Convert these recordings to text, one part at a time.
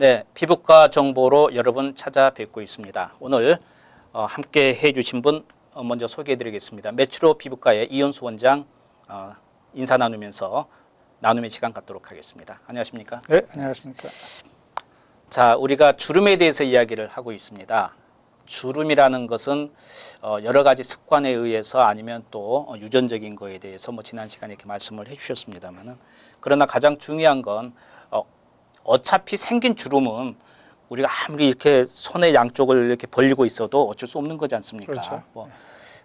네, 피부과 정보로 여러분 찾아뵙고 있습니다. 오늘 함께 해주신 분 먼저 소개해드리겠습니다. 메트로 피부과의 이현수 원장 인사 나누면서 나눔의 시간 갖도록 하겠습니다. 안녕하십니까? 네, 안녕하십니까? 자, 우리가 주름에 대해서 이야기를 하고 있습니다. 주름이라는 것은 여러 가지 습관에 의해서 아니면 또 유전적인 거에 대해서 지난 시간에 이렇게 말씀을 해주셨습니다만은, 그러나 가장 중요한 건 어차피 생긴 주름은 우리가 아무리 이렇게 손의 양쪽을 이렇게 벌리고 있어도 어쩔 수 없는 거지 않습니까? 그렇죠.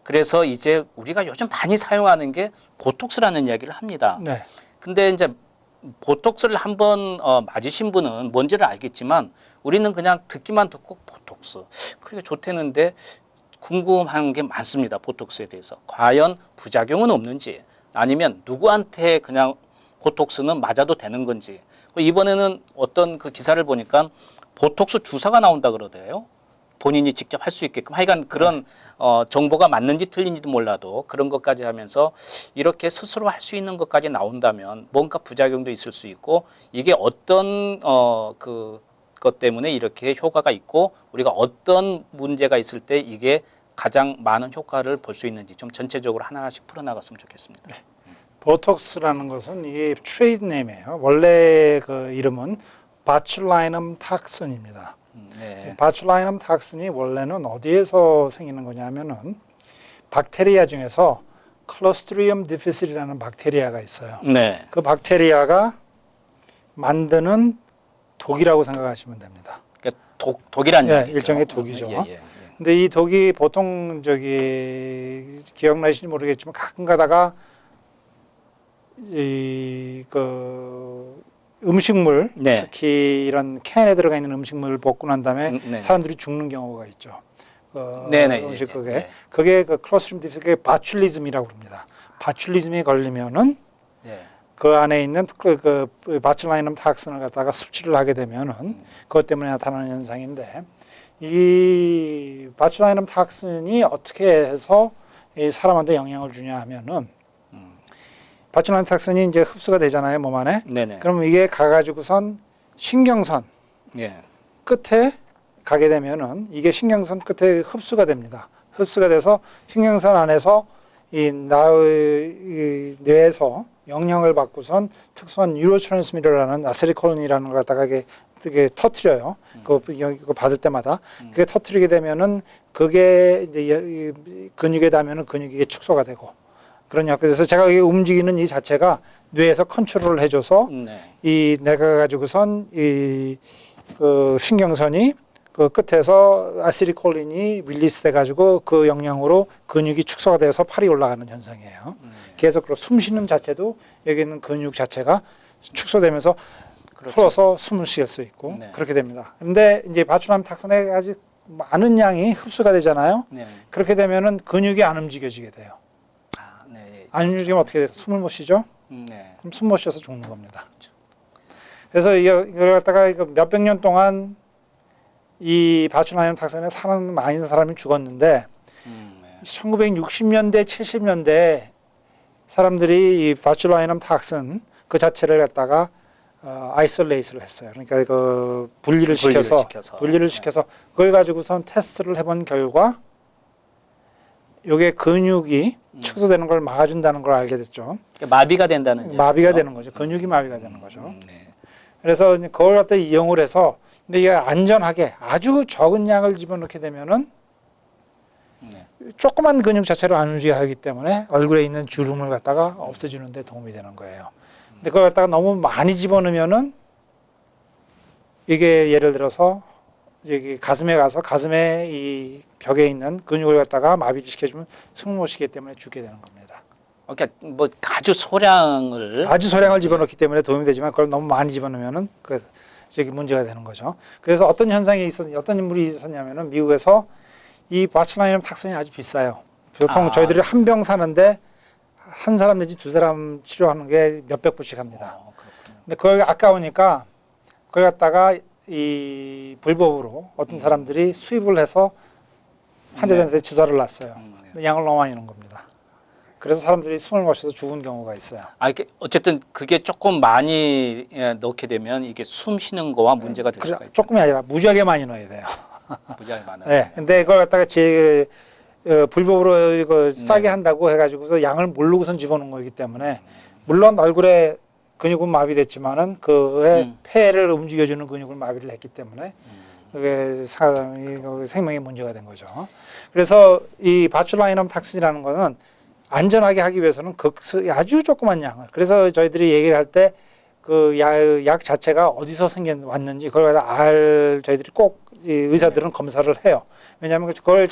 그래서 이제 우리가 요즘 많이 사용하는 게 보톡스라는 이야기를 합니다. 네. 근데 이제 보톡스를 한번 맞으신 분은 뭔지를 알겠지만 우리는 그냥 듣기만 듣고 보톡스 그렇게 좋다는데 궁금한 게 많습니다. 보톡스에 대해서 과연 부작용은 없는지, 아니면 누구한테 그냥 보톡스는 맞아도 되는 건지. 이번에는 어떤 그 기사를 보니까 보톡스 주사가 나온다 그러대요. 본인이 직접 할 수 있게끔. 하여간 그런 정보가 맞는지 틀린지도 몰라도 그런 것까지 하면서 이렇게 스스로 할 수 있는 것까지 나온다면 뭔가 부작용도 있을 수 있고, 이게 어떤 것 때문에 이렇게 효과가 있고 우리가 어떤 문제가 있을 때 이게 가장 많은 효과를 볼 수 있는지 좀 전체적으로 하나씩 풀어나갔으면 좋겠습니다. 네. 보톡스라는 것은 이게 트레이드 네임이에요. 원래 그 이름은 바출라이넘 탁슨입니다. 네. 바출라이넘 탁슨이 원래는 어디에서 생기는 거냐면은 박테리아 중에서 클로스트리움 디피실이라는 박테리아가 있어요. 네. 그 박테리아가 만드는 독이라고 생각하시면 됩니다. 그러니까 독이란 예, 얘기죠. 일종의 독이죠. 예. 근데 이 독이 보통 기억나실지 모르겠지만 가끔 가다가 음식물, 네. 특히 이런 캔에 들어가 있는 음식물을 먹고 난 다음에 네. 사람들이 죽는 경우가 있죠. 네네. 음식 그게 예. 그게 그 클로스트리움 디피실의 바출리즘이라고 합니다. 바출리즘에 걸리면은 예. 그 안에 있는 그 바출라이넘 탁슨을 갖다가 섭취를 하게 되면은 그것 때문에 나타나는 현상인데, 이 바출라이넘 탁슨이 어떻게 해서 이 사람한테 영향을 주냐 하면은 바출라이넘 탁슨이 이제 흡수가 되잖아요, 몸 안에. 네네. 그럼 이게 가가지고선 신경선 예. 끝에 가게 되면은 이게 신경선 끝에 흡수가 됩니다. 흡수가 돼서 신경선 안에서 이 뇌에서 영향을 받고선 특수한 뉴로트랜스미터라는 아세틸콜린이라는 걸 갖다가 이게 터트려요. 그거 받을 때마다 그게 터트리게 되면은 그게 이제 근육에 닿으면은 근육이 축소가 되고 그런 역. 그래서 제가 이게 움직이는 이 자체가 뇌에서 컨트롤을 해줘서 이 내가 가지고선 그 신경선이 그 끝에서 아세틸콜린이 릴리스 돼가지고 그 영향으로 근육이 축소가 돼서 팔이 올라가는 현상이에요. 계속 숨 쉬는 자체도 여기 있는 근육 자체가 축소되면서 그렇죠. 풀어서 숨을 쉴 수 있고 그렇게 됩니다. 그런데 이제 바출라이넘 탁슨에 아주 많은 양이 흡수가 되잖아요. 네. 그렇게 되면은 근육이 안 움직여지게 돼요. 네. 안 움직이면 어떻게 돼요? 숨을 못 쉬죠? 네. 그럼 숨 못 쉬어서 죽는 겁니다. 그래서 이걸 갖다가 몇백 년 동안 이 바출라이넘 탁슨에 많은 사람이 죽었는데 1960년대, 70년대 사람들이 이 바출라이넘 탁슨 그 자체를 갖다가 아이솔레이트를 했어요. 그러니까 그 분리를 시켜서 그걸 가지고선 테스트를 해본 결과 이게 근육이 축소되는 걸 막아준다는 걸 알게 됐죠. 그러니까 마비가 된다는 마비가 얘기죠? 되는 거죠. 근육이 마비가 되는 거죠. 네. 그래서 그걸 갖다 이용을 해서, 근데 이게 안전하게 아주 적은 양을 집어넣게 되면은 조그만 근육 자체를 안 움직이게 하기 때문에 얼굴에 있는 주름을 갖다가 없애주는 데 도움이 되는 거예요. 근데 그걸 갖다가 너무 많이 집어넣으면은 이게 예를 들어서 이제 가슴에 가서 가슴에 이 벽에 있는 근육을 갖다가 마비를 시켜주면 숨을 못 쉬기 때문에 죽게 되는 겁니다. 그러니까 아주 소량을 집어넣기 때문에 도움이 되지만 그걸 너무 많이 집어넣으면은 저기 문제가 되는 거죠. 그래서 어떤 현상이 어떤 인물이 있었냐면은 미국에서 이 바출라이넘 탁슨이 아주 비싸요. 보통 저희들이 한 병 사는데 한 사람 내지 두 사람 치료하는 게 몇백 불씩 합니다. 근데 그걸 아까우니까 그걸 갖다가 이 불법으로 어떤 사람들이 수입을 해서 환자들한테 주사를 놨어요. 양을 너무 많이 넣은 겁니다. 그래서 사람들이 숨을 못 쉬어서 죽은 경우가 있어요. 이게 어쨌든 그게 조금 많이 넣게 되면 이게 숨 쉬는 거와 문제가 될 수가 있죠. 조금이 아니라 무지하게 많이 넣어야 돼요. 무지하게 많아요. 네. 근데 그걸 갖다가 불법으로 이거 싸게 한다고 해가지고서 양을 모르고선 집어넣은 거기 때문에 물론 얼굴에 근육은 마비됐지만은 그의 폐를 움직여주는 근육을 마비를 했기 때문에 그게 사람이 생명에 문제가 된 거죠. 그래서 이 바출라이넘 탁신이라는 거는 안전하게 하기 위해서는 아주 조그만 양을. 그래서 저희들이 얘기를 할 때 그 약 자체가 어디서 왔는지 그걸 저희들이 꼭 의사들은 검사를 해요. 왜냐하면 그걸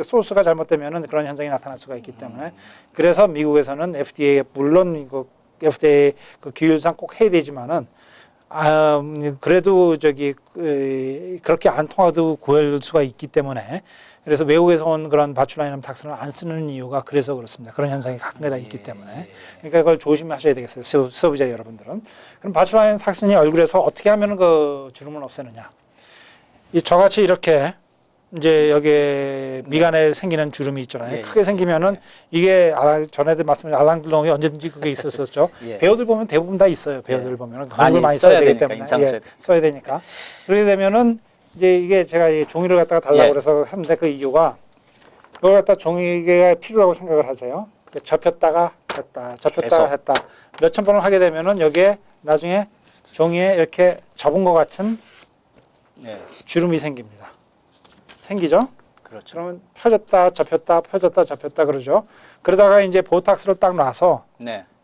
소스가 잘못되면은 그런 현상이 나타날 수가 있기 때문에. 그래서 미국에서는 FDA 물론 이거 FDA 그 규율상 꼭 해야 되지만은 그래도 그렇게 안 통하도 구할 수가 있기 때문에 그래서 외국에서 온 그런 바출라이넘 탁신을 안 쓰는 이유가 그래서 그렇습니다. 그런 현상이 가끔가다 있기 때문에. 그러니까 그걸 조심하셔야 되겠어요. 소비자 여러분들은. 그럼 바출라이넘 탁신이 얼굴에서 어떻게 하면 그 주름을 없애느냐. 저같이 이렇게 이제 여기에 미간에 생기는 주름이 있잖아요. 크게 생기면은 이게 전에도 말씀드린 알랑들롱이 언제든지 그게 있었었죠. 배우들 보면 대부분 다 있어요. 배우들 보면 많이 써야 되기 때문에 써야 되니까. 그렇게 되면은 이제 이게 제가 이 종이를 갖다가 달라고 그래서 했는데 그 이유가 이걸 갖다 종이가 필요하고 생각을 하세요. 접혔다가 했다, 접혔다가 했다. 몇천 번을 하게 되면은 여기에 나중에 종이에 이렇게 접은 것 같은 주름이 생깁니다. 생기죠? 그렇죠. 그러면 펴졌다, 접혔다, 펴졌다, 접혔다 그러죠. 그러다가 이제 보톡스를 딱 놔서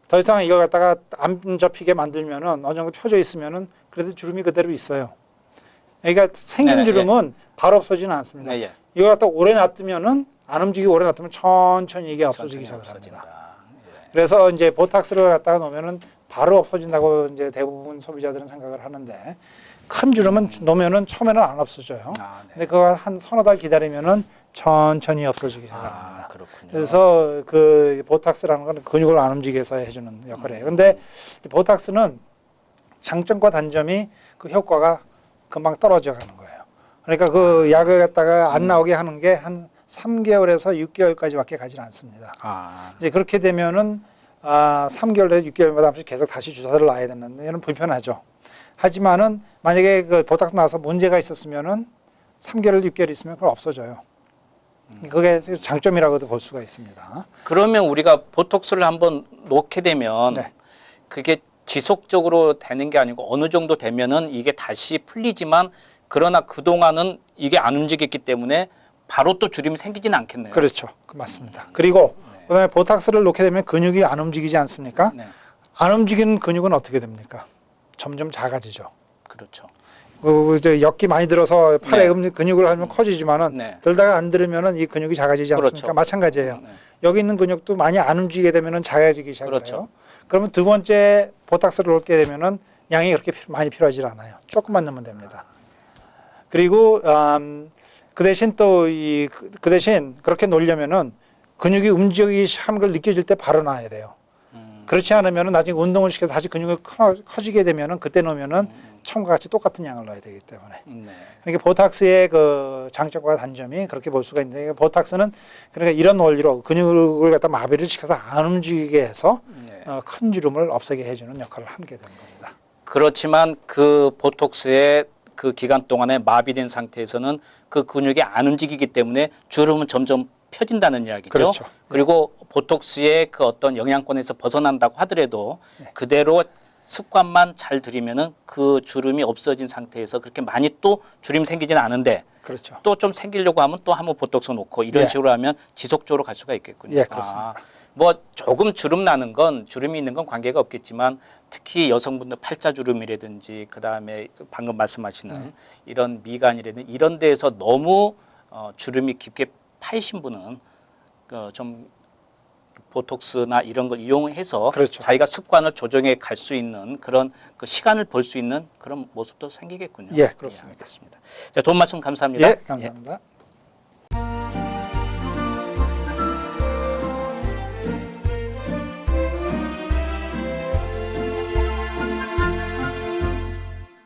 더 이상 이걸 갖다가 안 접히게 만들면은 어느 정도 펴져 있으면은 그래도 주름이 그대로 있어요. 그러니까 생긴 주름은 바로 없어지는 않습니다. 이걸 갖다 오래 놔두면은 안 움직이고 오래 놔두면 천천히 이게 없어지기 시작합니다. 그래서 이제 보톡스를 갖다가 놓으면은 바로 없어진다고 이제 대부분 소비자들은 생각을 하는데 큰 주름은 놓으면은 처음에는 안 없어져요. 근데 그거 한 서너 달 기다리면은 천천히 없어지기 시작합니다. 그래서 그 보톡스라는 건 근육을 안 움직이게 해서 해주는 역할이에요. 근데 이 보톡스는 장점과 단점이 그 효과가 금방 떨어져 가는 거예요. 그러니까 그 약을 갖다가 안 나오게 하는 게 한 3개월에서 6개월까지밖에 가지 않습니다. 이제 그렇게 되면은 3개월에서 6개월마다 한 번씩 계속 다시 주사를 놔야 되는데 이런 불편하죠. 하지만은 만약에 그 보톡스 나와서 문제가 있었으면은 3개월, 6개월 있으면 그건 없어져요. 그게 장점이라고도 볼 수가 있습니다. 그러면 우리가 보톡스를 한번 놓게 되면 그게 지속적으로 되는 게 아니고 어느 정도 되면은 이게 다시 풀리지만 그러나 그동안은 이게 안 움직였기 때문에 바로 또 주름이 생기지는 않겠네요. 그렇죠. 맞습니다. 그리고 그다음에 보톡스를 놓게 되면 근육이 안 움직이지 않습니까? 안 움직이는 근육은 어떻게 됩니까? 점점 작아지죠. 그렇죠. 역기 많이 들어서 팔에 근육을 하면 커지지만은 들다가 안 들으면은 이 근육이 작아지지 않습니까? 마찬가지예요. 여기 있는 근육도 많이 안 움직이게 되면은 작아지기 시작해요. 그러면 두 번째 보톡스를 놓게 되면은 양이 그렇게 많이 필요하지 않아요. 조금만 넣으면 됩니다. 그리고 그 대신 그 대신 그렇게 놓으려면은 근육이 움직이기 시작하는 걸 느껴질 때 바로 놔야 돼요. 그렇지 않으면은 나중에 운동을 시켜서 다시 근육이 커지게 되면은 그때 놓으면은 처음과 같이 똑같은 양을 넣어야 되기 때문에. 그러니까 보톡스의 그 장점과 단점이 그렇게 볼 수가 있는데 보톡스는 그러니까 이런 원리로 근육을 갖다 마비를 시켜서 안 움직이게 해서 큰 주름을 없애게 해주는 역할을 하게 되는 겁니다. 그렇지만 그 보톡스의 그 기간 동안에 마비된 상태에서는 그 근육이 안 움직이기 때문에 주름은 점점 펴진다는 이야기죠. 그렇죠. 그리고 보톡스의 그 어떤 영향권에서 벗어난다고 하더라도 그대로 습관만 잘 들이면은 그 주름이 없어진 상태에서 그렇게 많이 또 주름이 생기지는 않은데 그렇죠. 또 좀 생기려고 하면 또 한번 보톡스 놓고 이런 식으로 하면 지속적으로 갈 수가 있겠군요. 그렇습니다. 뭐 조금 주름이 있는 건 관계가 없겠지만 특히 여성분들 팔자주름이라든지 그다음에 방금 말씀하시는 이런 미간이라든지 이런 데에서 너무 주름이 깊게 파이신 분은 좀 보톡스나 이런 걸 이용해서 자기가 습관을 조정해 갈 수 있는 그런 그 시간을 벌 수 있는 그런 모습도 생기겠군요. 그렇습니다. 알겠습니다. 자, 도움 말씀 감사합니다. 감사합니다.